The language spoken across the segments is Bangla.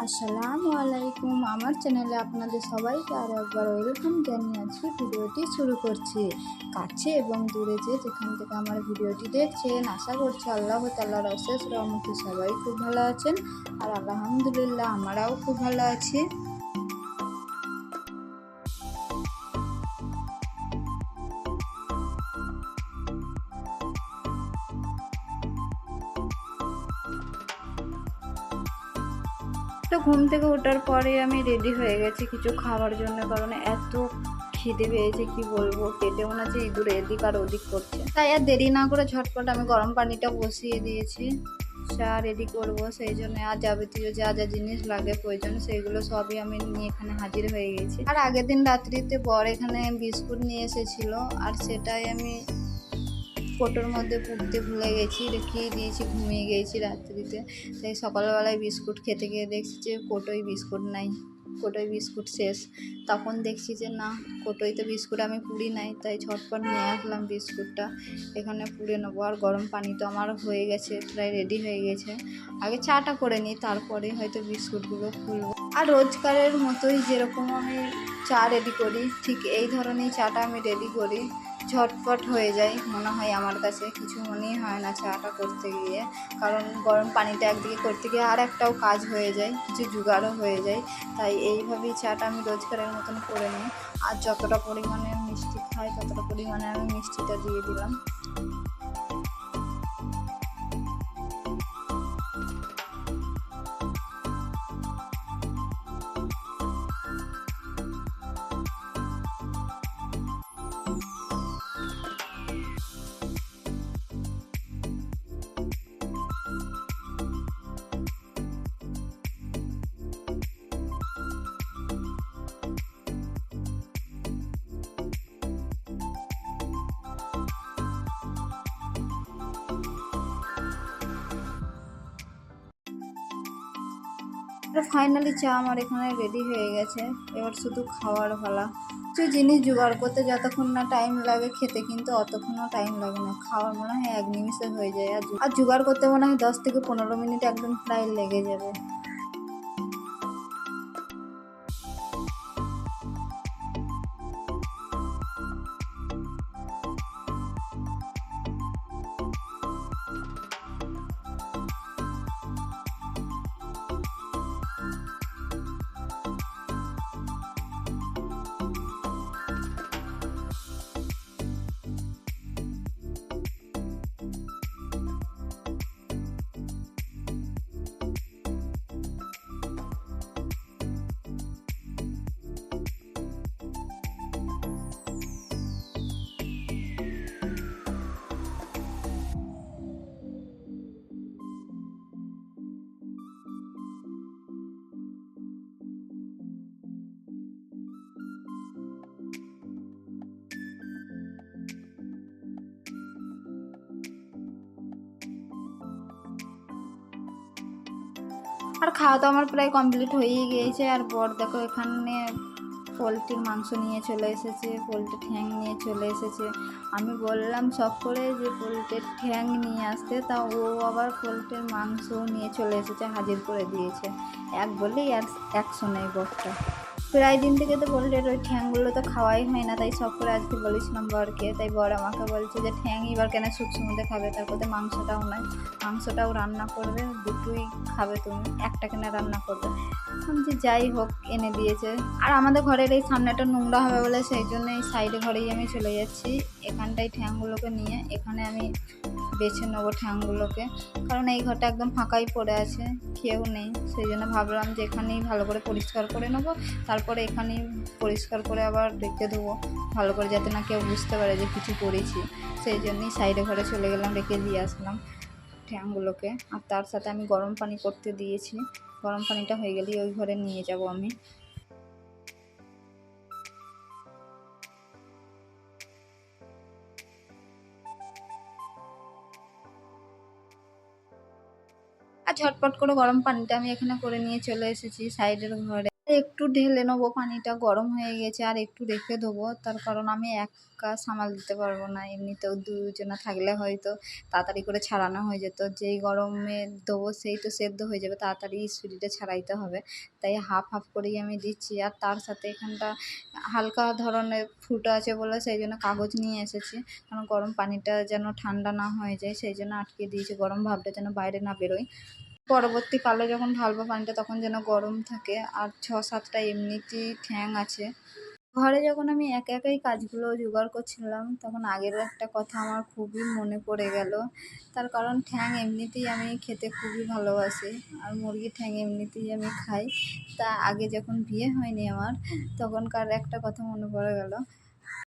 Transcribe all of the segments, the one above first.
আসসালামু আলাইকুম। আমার চ্যানেলে আপনাদের সবাইকে আরও একবার ওয়েলকাম জানিয়ে আজকে ভিডিওটি শুরু করছি। কাছে এবং দূরে যেখান থেকে আমার ভিডিওটি দেখছেন, আশা করছি আল্লাহ তাআলার অশেষ রহমতে সবাই খুব ভালো আছেন। আর আলহামদুলিল্লাহ আমরাও খুব ভালো আছি। তো ঘুম থেকে ওঠার পরে আমি রেডি হয়ে গেছি কিছু খাওয়ার জন্য, কারণ এত খিদে পেয়েছে কি বলবো, পেটে মনে হচ্ছে ইঁদুর এদিক আর ওদিক করছে। তাই আর দেরি না করে ঝটপট আমি গরম পানিটা বসিয়ে দিয়েছি, চা রেডি করব। সেই জন্য আর যাবতীয় যা যা জিনিস লাগে প্রয়োজন সেইগুলো সবই আমি নিয়ে এখানে হাজির হয়ে গেছি। আর আগের দিন রাত্রিতে বর এখানে বিস্কুট নিয়ে এসেছিল, আর সেটাই আমি কোটোর মধ্যে পুড়তে ভুলে গেছি, রেখেই দিয়েছি, ঘুমিয়ে গিয়েছি রাত্রিতে। তাই সকালবেলায় বিস্কুট খেতে গিয়ে দেখছি যে কোটোয় বিস্কুট নাই, কোটোয় বিস্কুট শেষ। তখন দেখছি যে না, কোটোয় তো বিস্কুট আমি পুড়ি নাই, তাই ঝটপট নিয়ে আসলাম বিস্কুটটা, এখানে পুড়ে নেবো। আর গরম পানি তো আমার হয়ে গেছে, প্রায় রেডি হয়ে গেছে। আগে চাটা করে নিই, তারপরে হয়তো বিস্কুটগুলো খুলবো। আর রোজকারের মতোই যেরকম আমি চা রেডি করি, ঠিক এই ধরনের চাটা আমি রেডি করি। ঝটপট হয়ে যায় মনে হয় আমার কাছে, কিছু মনেই হয় না চাটা করতে গিয়ে, কারণ গরম পানিটা একদিকে করতে গিয়ে আর একটাও কাজ হয়ে যায়, কিছু জোগাড়ও হয়ে যায়। তাই এইভাবেই চাটা আমি রোজকারের মতন করে নিই। আর যতটা পরিমাণে মিষ্টি খাই ততটা পরিমাণে আমি মিষ্টিটা দিয়ে দিলাম। ফাইনালি চা আমার এখানে রেডি হয়ে গেছে, এবার শুধু খাওয়ার পালা। কিছু জিনিস জোগাড় করতে যতক্ষণ না টাইম লাগে, খেতে কিন্তু অতক্ষণও টাইম লাগে না। খাওয়ার মনে হয় 1 নিমিষে হয়ে যায়, আর জোগাড় করতে মনে হয় 10 থেকে 15 মিনিট একদম প্রায় লেগে যাবে। আর খাওয়া তো আমার প্রায় কমপ্লিট হয়েই গিয়েছে। আর বর দেখো এখানে পোলট্রির মাংস নিয়ে চলে এসেছে, পোলট্রির ঠ্যাং নিয়ে চলে এসেছে। আমি বললাম শখ করে যে পোলট্রির ঠ্যাং নিয়ে আসতে, তা ও আবার পোলট্রির মাংস নিয়ে চলে এসেছে, হাজির করে দিয়েছে। এক বলেই আর একশো নেই বরটা। প্রায় দিন থেকে তো পোলট্রির ওই ঠ্যাংগুলো তো খাওয়াই হয় না, তাই শখ করে আজকে বলেছিলাম বরকে। তাই বর আমাকে বলছে যে ঠ্যাং এবার কেন শুকনো মধ্যে খাবে, তারপরে মাংসটাও নয়, মাংসটাও রান্না করবে, দুটোই খাবে তুমি, একটা কেন রান্না করবে। আমি যে যাই হোক, এনে দিয়েছে। আর আমাদের ঘরের এই সামনেটা নোংরা হবে বলে সেই জন্য এই সাইডে ঘরেই আমি চলে যাচ্ছি। এখানটায় ঠ্যাংগুলোকে নিয়ে এখানে আমি বেছে নেবো ঠ্যাংগুলোকে, কারণ এই ঘরটা একদম ফাঁকাই পড়ে আছে, কেউ নেই। সেই জন্য ভাবলাম যে এখানেই ভালো করে পরিষ্কার করে নেবো, তারপরে এখানেই পরিষ্কার করে আবার রেখে দেবো ভালো করে, যাতে না কেউ বুঝতে পারে যে কিছু করেছি। সেই জন্যই সাইডে ঘরে চলে গেলাম, রেখে দিয়ে আসলাম ঠ্যাংগুলোকে। আর তার সাথে আমি গরম পানি করতে দিয়েছি, গরম পানিটা হয়ে গেলেই ওই ঘরে নিয়ে যাব আমি। আর ঝটপট করে গরম পানিটা আমি এখানে করে নিয়ে চলে এসেছি সাইডের ঘরে। একটু ঢেলে নেবো, পানিটা গরম হয়ে গেছে আর একটু রেখে দেবো, তার কারণ আমি একা সামাল দিতে পারবো না। এমনিতেও দুজনা থাকলে হয়তো তাড়াতাড়ি করে ছাড়ানো হয়ে যেত, যেই গরমে দেবো সেই তো সেদ্ধ হয়ে যাবে, তাড়াতাড়ি স্পিডে ছাড়াইতে হবে, তাই হাফ হাফ করেই আমি দিচ্ছি। আর তার সাথে এখানটা হালকা ধরনের ফুটো আছে বলে সেই জন্য কাগজ নিয়ে এসেছি, কারণ গরম পানিটা যেন ঠান্ডা না হয়ে যায় সেই জন্য আটকে দিয়েছি, গরম ভাবটা যেন বাইরে না বেরোয়। পরবর্তীকালে যখন ঢালবো পানিটা তখন যেন গরম থাকে। আর ৬-৭টা এমনিতেই ঠ্যাং আছে। ঘরে যখন আমি একা একাই কাজগুলো জোগাড় করছিলাম তখন আগের একটা কথা আমার খুবই মনে পড়ে গেল, তার কারণ ঠ্যাং এমনিতেই আমি খেতে খুবই ভালোবাসি, আর মুরগির ঠ্যাং এমনিতেই আমি খাই। তা আগে যখন বিয়ে হয়নি আমার, তখনকার একটা কথা মনে পড়ে গেল।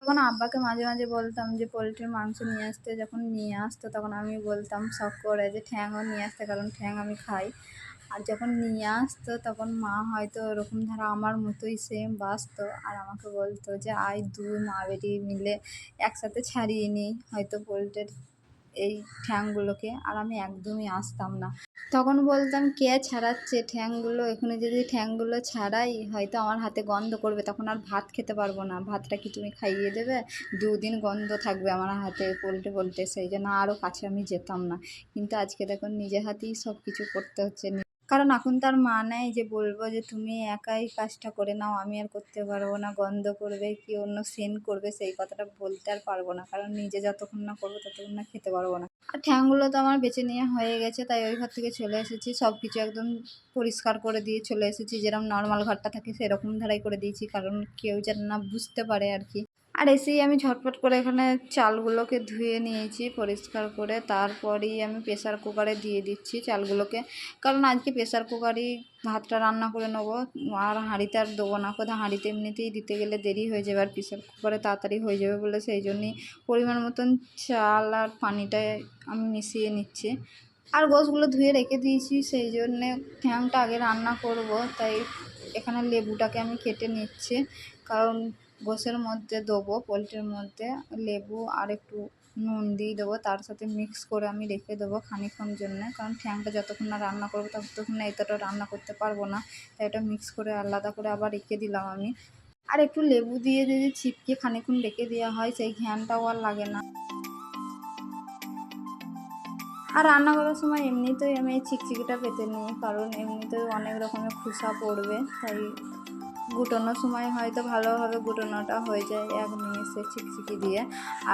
তখন আব্বাকে মাঝে মাঝে বলতাম যে পোলট্রির মাংস নিয়ে আসতে, যখন নিয়ে আসতো তখন আমি বলতাম শখ করে যে ঠ্যাংও নিয়ে আসতে, কারণ ঠ্যাং আমি খাই। আর যখন নিয়ে আসতো তখন মা হয়তো ওরকম ধারা আমার মতোই সেম বাসতো, আর আমাকে বলতো যে আয় দুই মা বেটি মিলে একসাথে ছাড়িয়ে নিই হয়তো পোলট্রির এই ঠ্যাংগুলোকে। আর আমি একদমই আসতাম না, তখন বলতাম কে ছাড়াচ্ছে ঠ্যাংগুলো, এখানে যদি ঠ্যাংগুলো ছাড়াই হয়তো আমার হাতে গন্ধ করবে, তখন আর ভাত খেতে পারবো না। ভাতটা কি তুমি খাইয়ে দেবে? 2 দিন গন্ধ থাকবে আমার হাতে পোলটে পোলটে, সেই জন্য আরও কাছে আমি যেতাম না। কিন্তু আজকে দেখুন নিজে হাতেই সব কিছু করতে হচ্ছে, কারণ এখন তার মা নেই যে বলবো যে তুমি একাই কাজটা করে নাও, আমি আর করতে পারবো না, গন্ধ করবে কি অন্য সেন্ট করবে, সেই কথাটা বলতে আর পারবো না, কারণ নিজে যতক্ষণ না করবো ততক্ষণ না খেতে পারবো না। আর ঠ্যাংগুলো তো আমার বেছে নেওয়া হয়ে গেছে, তাই ওই ঘর থেকে চলে এসেছি, সব কিছু একদম পরিষ্কার করে দিয়ে চলে এসেছি, যেরকম নর্মাল ঘরটা থাকে সেরকম ধারাই করে দিয়েছি, কারণ কেউ যেন না বুঝতে পারে আর কি। আর এসেই আমি ঝটপট করে এখানে চালগুলোকে ধুয়ে নিয়েছি পরিষ্কার করে, তারপরেই আমি প্রেসার কুকারে দিয়ে দিচ্ছি চালগুলোকে, কারণ আজকে প্রেসার কুকারেই ভাতটা রান্না করে নেবো, আর হাঁড়িতে আর দেবো না, কোথাও হাঁড়িতে এমনিতেই দিতে গেলে দেরি হয়ে যাবে, আর প্রেসার কুকারে তাড়াতাড়ি হয়ে যাবে বলে সেই জন্যই পরিমাণ মতন চাল আর পানিটায় আমি মিশিয়ে নিচ্ছি। আর গোশগুলো ধুয়ে রেখে দিয়েছি, সেই জন্যে ঠ্যাংটা আগে রান্না করব, তাই এখানে লেবুটাকে আমি কেটে নিচ্ছি, কারণ গোশের মধ্যে দেবো, পোলট্রির মধ্যে লেবু আর একটু নুন দিয়ে দেবো, তার সাথে মিক্স করে আমি রেখে দেবো খানিক্ষণ জন্য, কারণ ঠ্যাংটা যতক্ষণ না রান্না করবো ততক্ষণ না এতটা রান্না করতে পারবো না, তাই এটা মিক্স করে আলাদা করে আবার রেখে দিলাম আমি। আর একটু লেবু দিয়ে যদি চিপকে খানিক্ষণ রেখে দেওয়া হয় সেই ঘ্যানটাও আর লাগে না। আর রান্না করার সময় এমনিতেই আমি এই চিকচিকিটা পেতে নিই, কারণ এমনিতেই অনেক রকমের খোসা পড়বে, তাই গুটানোর সময় হয়তো ভালোভাবে গুটানোটা হয়ে যায় 1 নিমেষে চিকচিকি দিয়ে।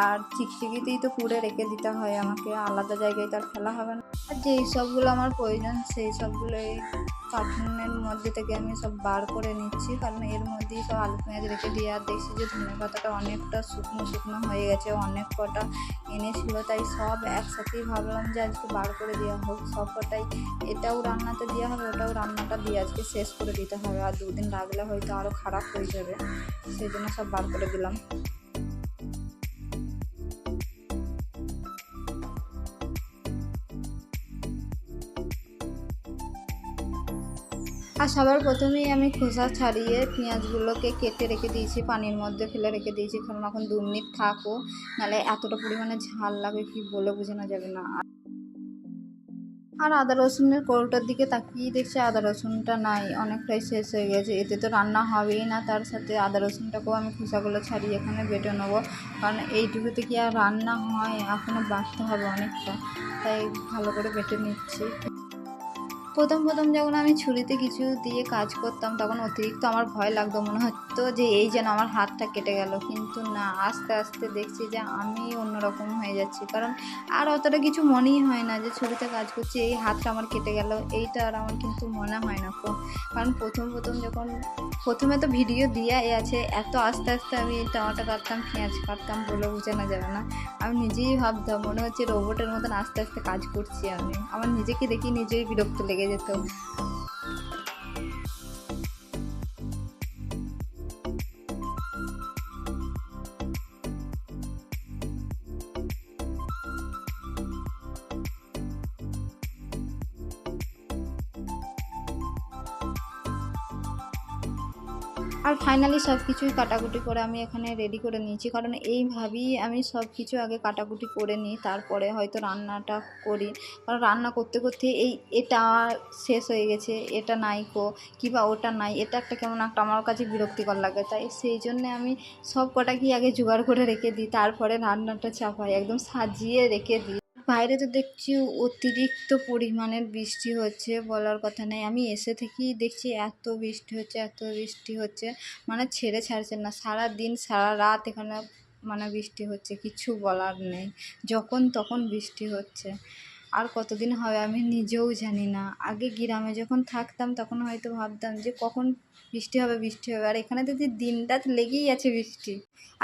আর চিকচিকিতেই তো পুড়ে রেখে দিতে হয় আমাকে, আলাদা জায়গায় তার ফেলা হবে না। আর যেই সবগুলো আমার প্রয়োজন সেই সবগুলো এই কার্টুনের মধ্যে থেকে আমি সব বার করে নিচ্ছি, কারণ এর মধ্যেই সব আলু পেঁয়াজ রেখে দিয়ে। আর দেখছি যে ধনে পাতাটা অনেকটা শুকনো শুকনো হয়ে গেছে, অনেক কটা এনেছিল, তাই সব একসাথেই ভাবলাম যে আজকে বার করে দেওয়া হোক সব কটাই, এটাও রান্নাতে দেওয়া হবে ওটাও রান্নাটা দিয়ে আজকে শেষ করে দিতে হবে, আর 2 দিন রাখলে হয়তো আরও খারাপ হয়ে যাবে, সেই জন্য সব বার করে দিলাম। আর সবার প্রথমেই আমি খোসা ছাড়িয়ে পেঁয়াজগুলোকে কেটে রেখে দিয়েছি, পানির মধ্যে ফেলে রেখে দিয়েছি, কারণ এখন 2 মিনিট থাকো, নাহলে এতটা পরিমাণে ঝাল লাগে কি বলে বোঝানো যাবে না। আর আদা রসুনের কৌটোর দিকে তাকিয়ে দেখছি আদা রসুনটা নাই, অনেকটাই শেষ হয়ে গেছে, এতে তো রান্না হবেই না, তার সাথে আদা রসুনটাকেও আমি খোসাগুলো ছাড়িয়ে এখানে বেটে নেবো, কারণ এইটুকুতে কি আর রান্না হয়, এখনও বাটতে হবে অনেকটা, তাই ভালো করে বেটে নিচ্ছি। প্রথম যখন আমি ছুরিতে কিছু দিয়ে কাজ করতাম তখন অতিরিক্ত আমার ভয় লাগতো, মনে হতো যে এই যেন আমার হাতটা কেটে গেল, কিন্তু না, আস্তে আস্তে দেখছি যে আমি অন্যরকম হয়ে যাচ্ছি, কারণ আর অতটা কিছু মনেই হয় না যে ছুরিতে কাজ করছি এই হাতটা আমার কেটে গেল, এইটা আর আমার কিন্তু মনে হয় না। কারণ প্রথম যখন প্রথমে তো ভিডিও দেওয়া আছে, এত আস্তে আস্তে আমি টমেটো কাটতাম পেঁয়াজ কাটতাম বলে বোঝানো যাবে না, আমি নিজেই ভাবতাম মনে হচ্ছে রোবটের মতন আস্তে আস্তে কাজ করছি আমি, আমার নিজেকে দেখি নিজেই বিরক্ত লেগে যেত। আর ফাইনালি সব কিছুই কাটাকুটি করে আমি এখানে রেডি করে নিয়েছি, কারণ এইভাবেই আমি সব কিছু আগে কাটাকুটি করে নিই, তারপরে হয়তো রান্নাটা করি। কারণ রান্না করতে করতে এটা শেষ হয়ে গেছে, এটা নাই কো, কিংবা ওটা নাই, এটা একটা কেমন একটা আমার কাছে বিরক্তিকর লাগে। তাই সেই জন্যে আমি সব কটা কি আগে জোগাড় করে রেখে দিই, তারপরে রান্নাটা চাপাই, একদম সাজিয়ে রেখে দিই। বাইরে তো দেখছি অতিরিক্ত পরিমাণের বৃষ্টি হচ্ছে, বলার কথা নেই। আমি এসে থেকেই দেখছি এত বৃষ্টি হচ্ছে, এত বৃষ্টি হচ্ছে, মানে ছেড়ে ছাড়ছে না। সারা দিন সারা রাত এখানে মানে বৃষ্টি হচ্ছে, কিছু বলার নেই। যখন তখন বৃষ্টি হচ্ছে। আর কতদিন হবে আমি নিজেও জানি না। আগে গ্রামে যখন থাকতাম তখন হয়তো ভাবতাম যে কখন বৃষ্টি হবে, বৃষ্টি হবে, আর এখানে যদি দিন রাত লেগেই আছে বৃষ্টি।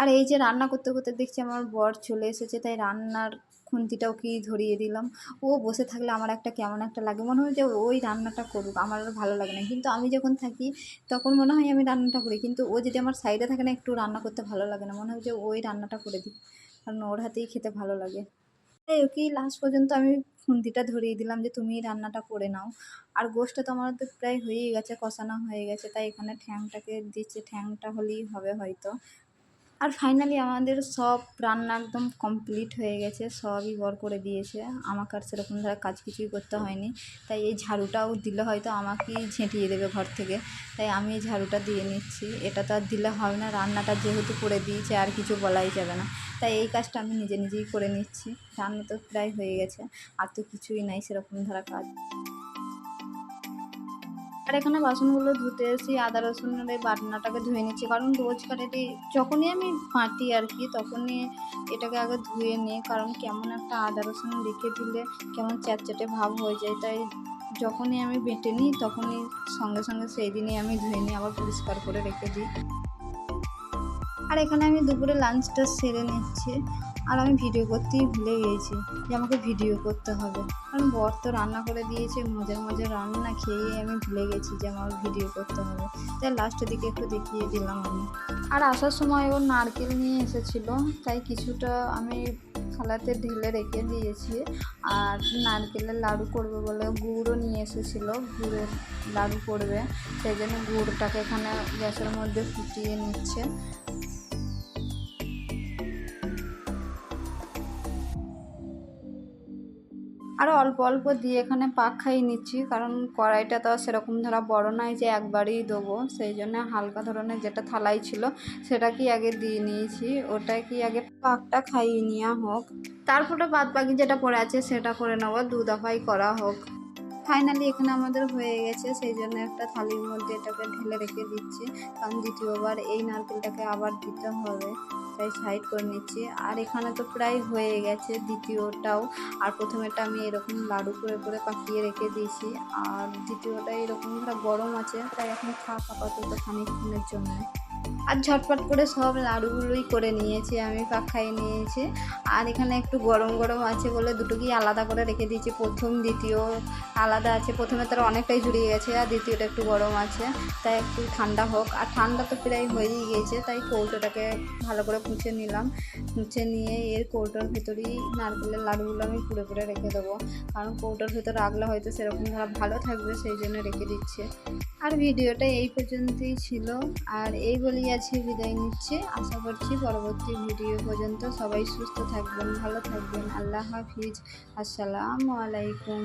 আর এই যে রান্না করতে করতে দেখছি আমার বর চলে এসেছে, তাই রান্নার খুন্তিটাও কি ধরিয়ে দিলাম। ও বসে থাকলে আমার একটা কেমন একটা লাগে, মনে হয় যে ওই রান্নাটা করুক, আমার আর ভালো লাগে না। কিন্তু আমি যখন থাকি তখন মনে হয় আমি রান্নাটা করি, কিন্তু ও যদি আমার সাইডে থাকে না, একটু রান্না করতে ভালো লাগে না, মনে হয় যে ওই রান্নাটা করে দিই, কারণ ওর হাতেই খেতে ভালো লাগে। তাই ওকেই লাস্ট পর্যন্ত আমি খুন্তিটা ধরিয়ে দিলাম যে তুমিই রান্নাটা করে নাও। আর গোশটা তো আমার তো প্রায় হয়েই গেছে, কষানো হয়ে গেছে, তাই এখানে ঠ্যাংটাকে দিচ্ছে, ঠ্যাংটা হলেই হবে হয়তো। আর ফাইনালি আমাদের সব রান্না একদম কমপ্লিট হয়ে গেছে, সবই বর করে দিয়েছে, আমাকে আর সেরকম ধরা কাজ কিছুই করতে হয়নি। তাই এই ঝাড়ুটাও দিলে হয়তো আমাকেই ঝেঁটিয়ে দেবে ঘর থেকে, তাই আমি এই ঝাড়ুটা দিয়ে নিচ্ছি। এটা তো আর দিলে হবে না, রান্নাটা যেহেতু করে দিয়েছে আর কিছু বলাই যাবে না, তাই এই কাজটা আমি নিজে নিজেই করে নিচ্ছি। রান্না তো প্রায় হয়ে গেছে, আর তো কিছুই নাই সেরকম ধরা কাজ। আর এখানে বাসনগুলো ধুতে এসে আদা রসুনের এই বাটনাটাকে ধুয়ে নিচ্ছি, কারণ রোজকার এটি যখনই আমি বাটি আর কি, তখনই এটাকে আগে ধুয়ে নিই, কারণ কেমন একটা আদা রসুন রেখে দিলে কেমন চ্যাটচ্যাটে ভাব হয়ে যায়। তাই যখনই আমি বেটে নিই তখনই সঙ্গে সঙ্গে সেই দিনই আমি ধুয়ে নিই, আবার পরিষ্কার করে রেখে দিই। আর এখানে আমি দুপুরে লাঞ্চটা সেরে নিচ্ছি, আর আমি ভিডিও করতেই ভুলে গিয়েছি যে আমাকে ভিডিও করতে হবে, কারণ বর তো রান্না করে দিয়েছে, মজার মজার রান্না খেয়ে আমি ভুলে গেছি যে আমার ভিডিও করতে হবে। তাই লাস্টের দিকে একটু দেখিয়ে দিলাম আমি। আর আসার সময় ও নারকেল নিয়ে এসেছিলো, তাই কিছুটা আমি থালাতে ঢেলে রেখে দিয়েছি। আর নারকেলের লাড়ু করবে বলে গুড়ও নিয়ে এসেছিলো, গুড়ের লাড়ু করবে, সেই জন্য গুড়টাকে এখানে গ্যাসের মধ্যে ফুটিয়ে নিচ্ছে। আরও অল্প অল্প দিয়ে এখানে পাক খাইয়ে নিচ্ছি, কারণ কড়াইটা তো সেরকম ধরা বড় নয় যে একবারেই দেবো, সেই জন্য হালকা ধরনের যেটা থালাই ছিল সেটাকেই আগে দিয়ে নিয়েছি, ওটাকেই আগে পাকটা খাইয়ে নেওয়া হোক, তারপরে বাদ বাকি যেটা পড়ে আছে সেটা করে নেবো, দু দফাই করা হোক। ফাইনালি এখানে আমাদের হয়ে গেছে, সেই জন্য একটা থালির মধ্যে এটাকে ঢেলে রেখে দিচ্ছি, কারণ দ্বিতীয়বার এই নারকেলটাকে আবার দিতে হবে, তাই সাইড করে নিচ্ছি। আর এখানে তো প্রায় হয়ে গেছে দ্বিতীয়টাও, আর প্রথমেটা আমি এরকম লাডু করে করে পাকিয়ে রেখে দিয়েছি, আর দ্বিতীয়টা এরকম ধরা গরম আছে, তাই এখন থাক আপাতত খানিকক্ষণের জন্য। আর ঝটপট করে সব লাড়ুগুলোই করে নিয়েছি, আমি পাক খাইয়ে নিয়েছি। আর এখানে একটু গরম গরম আছে বলে দুটোকেই আলাদা করে রেখে দিয়েছি, প্রথম দ্বিতীয় আলাদা আছে, প্রথমে তার অনেকটাই জুড়িয়ে গেছে, আর দ্বিতীয়টা একটু গরম আছে, তাই একটু ঠান্ডা হোক। আর ঠান্ডা তো প্রায় হয়েই গেছে, তাই কৌটোটাকে ভালো করে মুছে নিলাম, মুছে নিয়ে এর কৌটোর ভেতরেই নারকেলের লাড়ুগুলো আমি পুড়ে পুড়ে রেখে দেবো, কারণ কৌটোর ভেতরে রাখলে হয়তো সেরকম ধরা ভালো থাকবে, সেই জন্য রেখে দিচ্ছে। আর ভিডিওটা এই পর্যন্তই ছিল, আর এই বলেই আজকে বিদায় নিচ্ছে। আশা করছি পরবর্তী ভিডিও পর্যন্ত সবাই সুস্থ থাকবেন, ভালো থাকবেন। আল্লাহ হাফিজ, আসসালামু আলাইকুম।